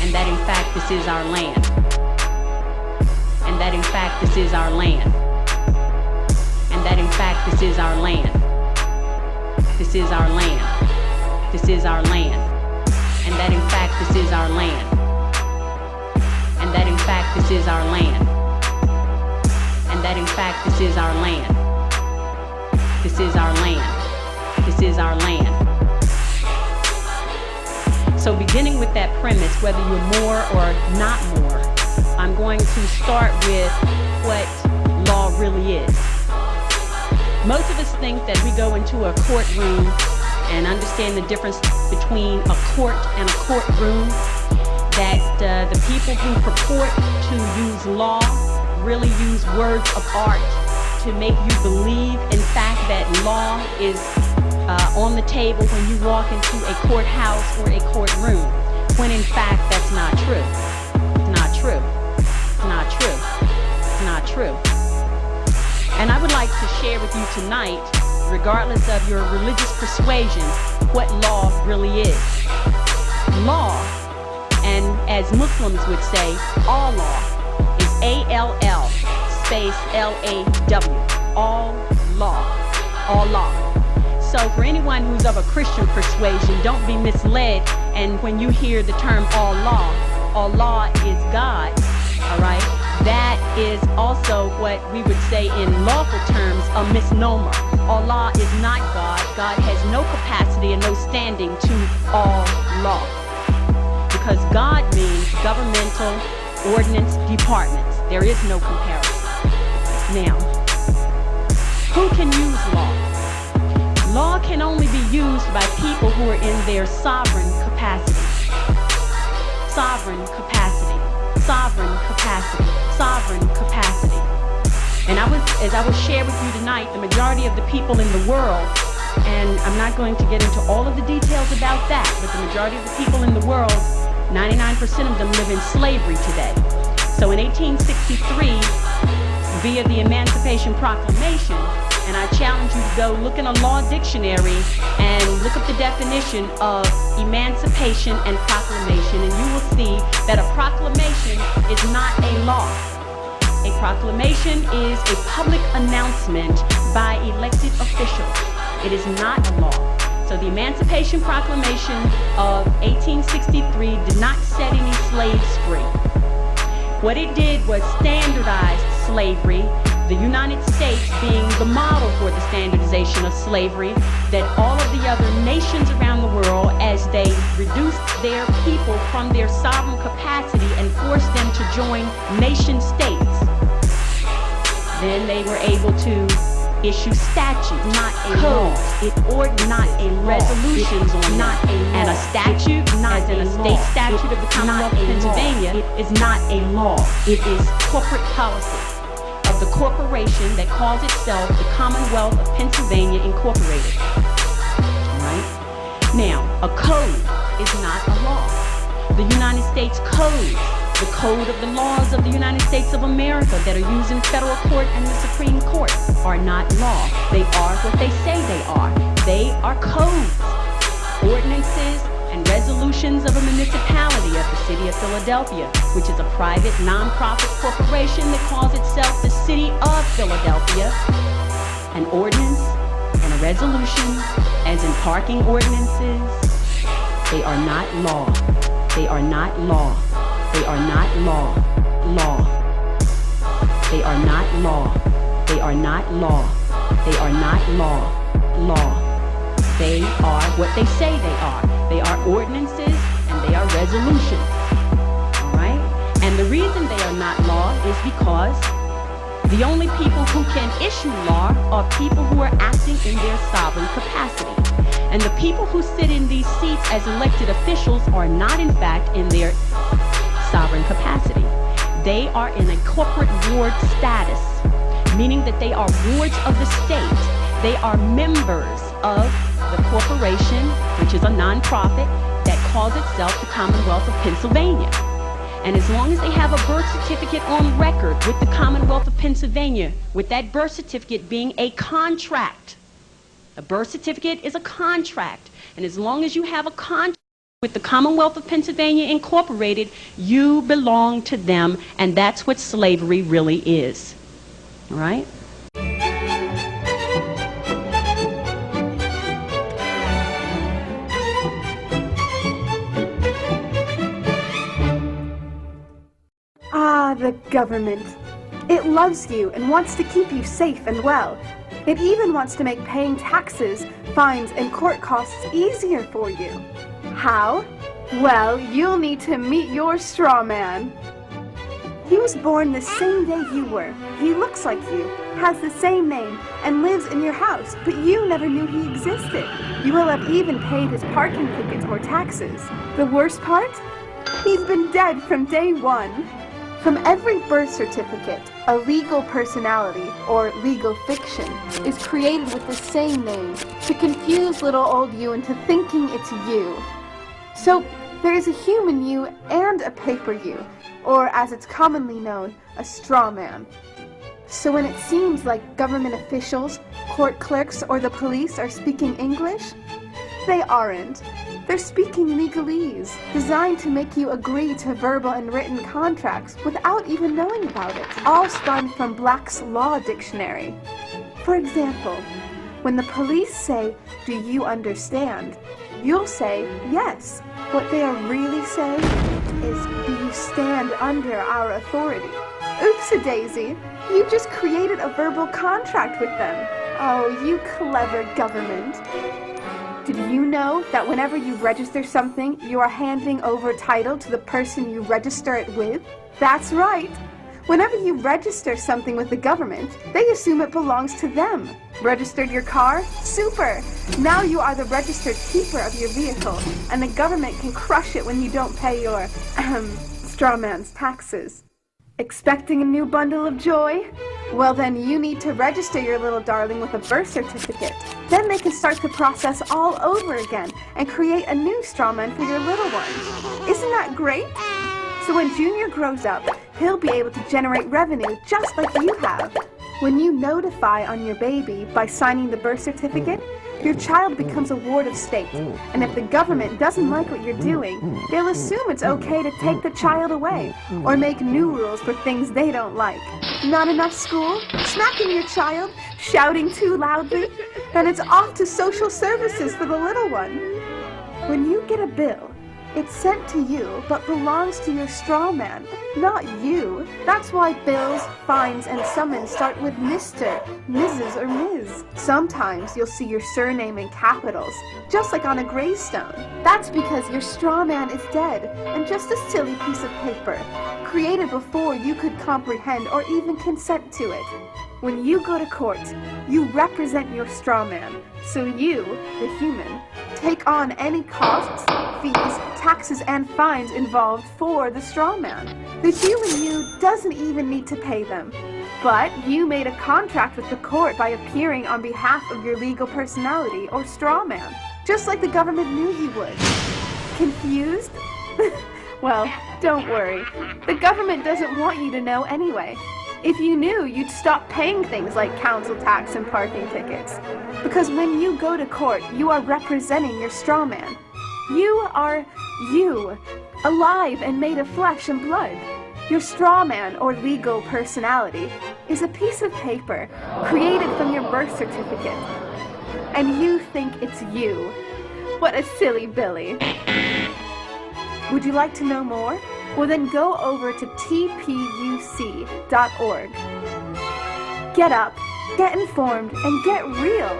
and that in fact this is our land, and that in fact this is our land, and that in fact this is our land, this is our land, this is our land, and that in fact this is our land, and that in fact this is our land, and that in fact this is our land, this is our land, this is our land. So beginning with that premise, whether you're more or not more, I'm going to start with what law really is. Most of us think that we go into a courtroom and understand the difference between a court and a courtroom, that the people who purport to use law really use words of art to make you believe, in fact, that law is on the table when you walk into a courthouse or a courtroom, when in fact that's not true. It's not true. It's not true. It's not true. And I would like to share with you tonight, regardless of your religious persuasion, what law really is. Law, and as Muslims would say, all law, is A-L-L space L-A-W. All law. All law. So for anyone who's of a Christian persuasion, don't be misled, and when you hear the term all law is God, all right? That is also what we would say in lawful terms a misnomer. Allah is not God. God has no capacity and no standing to all law. Because God means governmental ordinance departments. There is no comparison. Now, who can use law? Law can only be used by people who are in their sovereign capacity. Sovereign capacity. Sovereign capacity. Sovereign capacity. And as I will share with you tonight, the majority of the people in the world, and I'm not going to get into all of the details about that, but the majority of the people in the world, 99% of them live in slavery today. So in 1863, via the Emancipation Proclamation, and I challenge you to go look in a law dictionary and look up the definition of emancipation and proclamation, and you will see that a proclamation is not a law. A proclamation is a public announcement by elected officials. It is not a law. So the Emancipation Proclamation of 1863 did not set any slaves free. What it did was standardize slavery, the United States being the model for the standardization of slavery, that all of the other nations around the world, as they reduced their people from their sovereign capacity and forced them to join nation states, then they were able to issue statutes, not a codes, not a resolutions on not a law. And a statute, as in a state statute of the Commonwealth of Pennsylvania, is not a law. It is corporate policy of the corporation that calls itself the Commonwealth of Pennsylvania Incorporated. All right? Now, a code is not a law. The United States Code, the code of the laws of the United States of America that are used in federal court and the Supreme Court, are not law. They are what they say they are. They are codes, ordinances, and resolutions of a municipality of the city of Philadelphia, which is a private, non-profit corporation that calls itself the City of Philadelphia. An ordinance and a resolution, as in parking ordinances, they are not law. They are not law. They are not law. Law. They are not law. They are not law. They are not law. Law. They are what they say they are. They are ordinances and they are resolutions. All right? And the reason they are not law is because the only people who can issue law are people who are acting in their sovereign capacity. And the people who sit in these seats as elected officials are not, in fact, in their sovereign capacity. They are in a corporate ward status, meaning that they are wards of the state. They are members of the corporation, which is a nonprofit that calls itself the Commonwealth of Pennsylvania. And as long as they have a birth certificate on record with the Commonwealth of Pennsylvania, with that birth certificate being a contract, a birth certificate is a contract, and as long as you have a contract with the Commonwealth of Pennsylvania Incorporated, you belong to them, and that's what slavery really is. All right? Ah, the government. It loves you and wants to keep you safe and well. It even wants to make paying taxes, fines, and court costs easier for you. How? Well, you'll need to meet your straw man. He was born the same day you were. He looks like you, has the same name, and lives in your house, but you never knew he existed. You will have even paid his parking tickets or taxes. The worst part? He's been dead from day one. From every birth certificate, a legal personality, or legal fiction, is created with the same name to confuse little old you into thinking it's you. So, there is a human you and a paper you, or as it's commonly known, a straw man. So when it seems like government officials, court clerks, or the police are speaking English, they aren't. They're speaking legalese, designed to make you agree to verbal and written contracts without even knowing about it, all spun from Black's Law Dictionary. For example, when the police say, "Do you understand?" you'll say, "Yes." What they are really saying is, "Do you stand under our authority?" Oops-a-daisy, you just created a verbal contract with them. Oh, you clever government. Did you know that whenever you register something, you are handing over title to the person you register it with? That's right. Whenever you register something with the government, they assume it belongs to them. Registered your car? Super! Now you are the registered keeper of your vehicle, and the government can crush it when you don't pay your, straw man's taxes. Expecting a new bundle of joy? Well then you need to register your little darling with a birth certificate. Then they can start the process all over again and create a new straw man for your little one. Isn't that great? So when Junior grows up, he'll be able to generate revenue just like you have. When you notify on your baby by signing the birth certificate, your child becomes a ward of state, and if the government doesn't like what you're doing, they'll assume it's okay to take the child away, or make new rules for things they don't like. Not enough school? Smacking your child? Shouting too loudly? Then it's off to social services for the little one. When you get a bill, it's sent to you, but belongs to your straw man, not you. That's why bills, fines, and summons start with Mr., Mrs., or Ms. Sometimes you'll see your surname in capitals, just like on a gravestone. That's because your straw man is dead, and just a silly piece of paper, created before you could comprehend or even consent to it. When you go to court, you represent your straw man, so you, the human, take on any costs, fees, taxes, and fines involved for the straw man. The human you doesn't even need to pay them. But you made a contract with the court by appearing on behalf of your legal personality or straw man, just like the government knew you would. Confused? Well, don't worry. The government doesn't want you to know anyway. If you knew, you'd stop paying things like council tax and parking tickets. Because when you go to court, you are representing your straw man. You are you, alive and made of flesh and blood. Your straw man, or legal personality, is a piece of paper created from your birth certificate. And you think it's you. What a silly Billy. Would you like to know more? Well then go over to tpuc.org. Get up, get informed, and get real.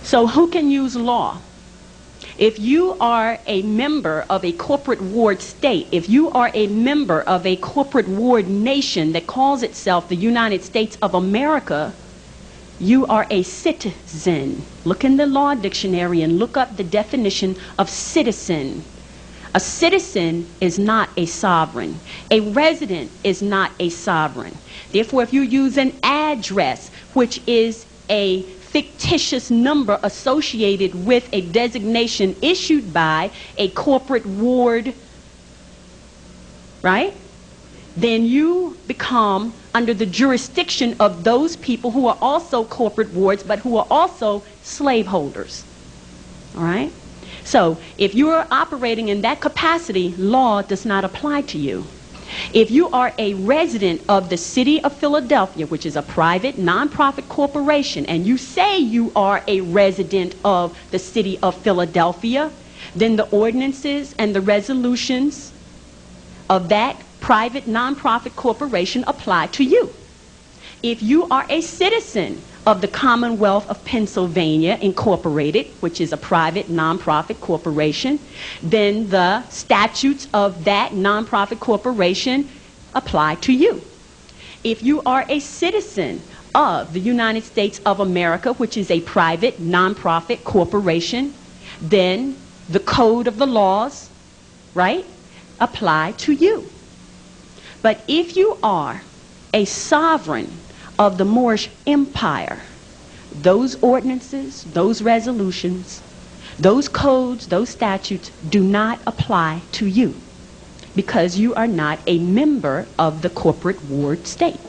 So who can use law? If you are a member of a corporate ward state, if you are a member of a corporate ward nation that calls itself the United States of America, you are a citizen. Look in the law dictionary and look up the definition of citizen. A citizen is not a sovereign. A resident is not a sovereign. Therefore, if you use an address, which is a fictitious number associated with a designation issued by a corporate ward, right? Then you become under the jurisdiction of those people who are also corporate wards, but who are also slaveholders. All right? So, if you are operating in that capacity, law does not apply to you. If you are a resident of the city of Philadelphia, which is a private, nonprofit corporation, and you say you are a resident of the city of Philadelphia, then the ordinances and the resolutions of that private, nonprofit corporation apply to you. If you are a citizen of the Commonwealth of Pennsylvania Incorporated, which is a private nonprofit corporation, then the statutes of that nonprofit corporation apply to you. If you are a citizen of the United States of America, which is a private nonprofit corporation, then the code of the laws, right, apply to you. But if you are a sovereign of the Moorish Empire, those ordinances, those resolutions, those codes, those statutes do not apply to you because you are not a member of the corporate ward state.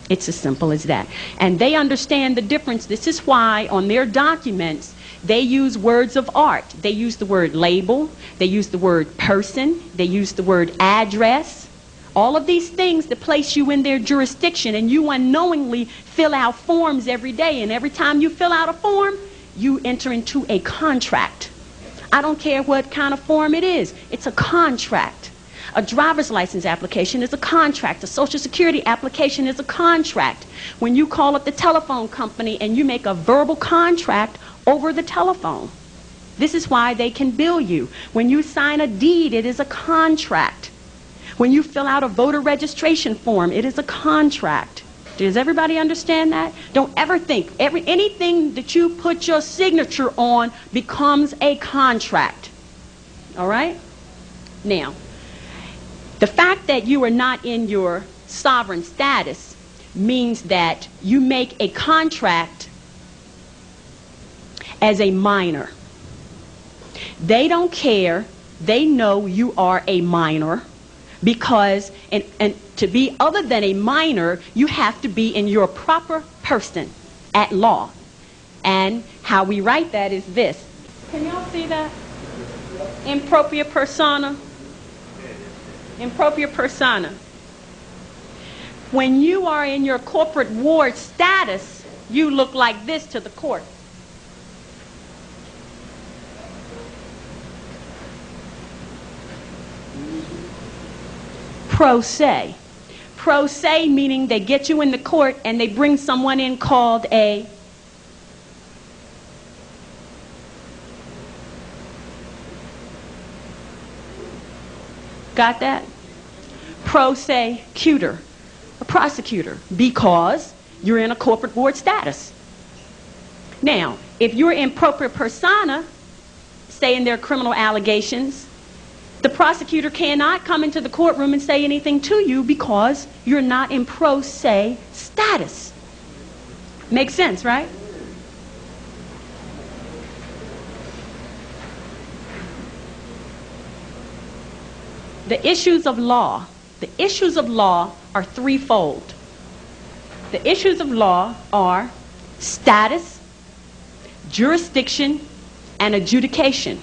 It's as simple as that. And they understand the difference. This is why on their documents they use words of art. They use the word label, they use the word person, they use the word address. All of these things that place you in their jurisdiction, and you unknowingly fill out forms every day, and every time you fill out a form, you enter into a contract. I don't care what kind of form it is. It's a contract. A driver's license application is a contract. A Social Security application is a contract. When you call up the telephone company and you make a verbal contract over the telephone, this is why they can bill you. When you sign a deed, it is a contract. When you fill out a voter registration form, it is a contract. Does everybody understand that? Don't ever think anything that you put your signature on becomes a contract. All right? Now, the fact that you are not in your sovereign status means that you make a contract as a minor. They don't care. They know you are a minor. Because, and to be other than a minor, you have to be in your proper person at law. And how we write that is this. Can y'all see that? Impropria persona. Impropria persona. When you are in your corporate ward status, you look like this to the court. Pro se. Pro se meaning they get you in the court and they bring someone in called a got that? Prosecutor, a prosecutor, because you're in a corporate ward status. Now, if you're in propria persona, say in their criminal allegations, the prosecutor cannot come into the courtroom and say anything to you because you're not in pro se status. Makes sense, right? The issues of law are threefold. The issues of law are status, jurisdiction, and adjudication.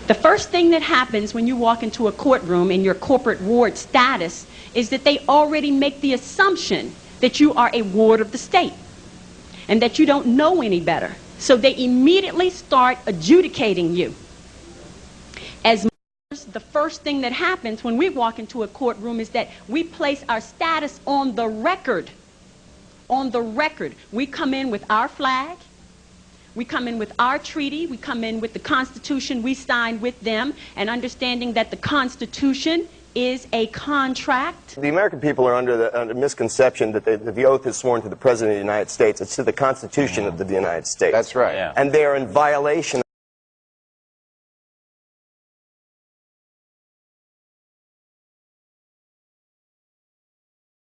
The first thing that happens when you walk into a courtroom in your corporate ward status is that they already make the assumption that you are a ward of the state and that you don't know any better. So they immediately start adjudicating you. As the first thing that happens when we walk into a courtroom is that we place our status on the record. On the record. We come in with our flag. We come in with our treaty. We come in with the Constitution we signed with them, and understanding that the Constitution is a contract. The American people are under the misconception that the oath is sworn to the President of the United States. It's to the Constitution of the United States. That's right. Yeah. And they are in violation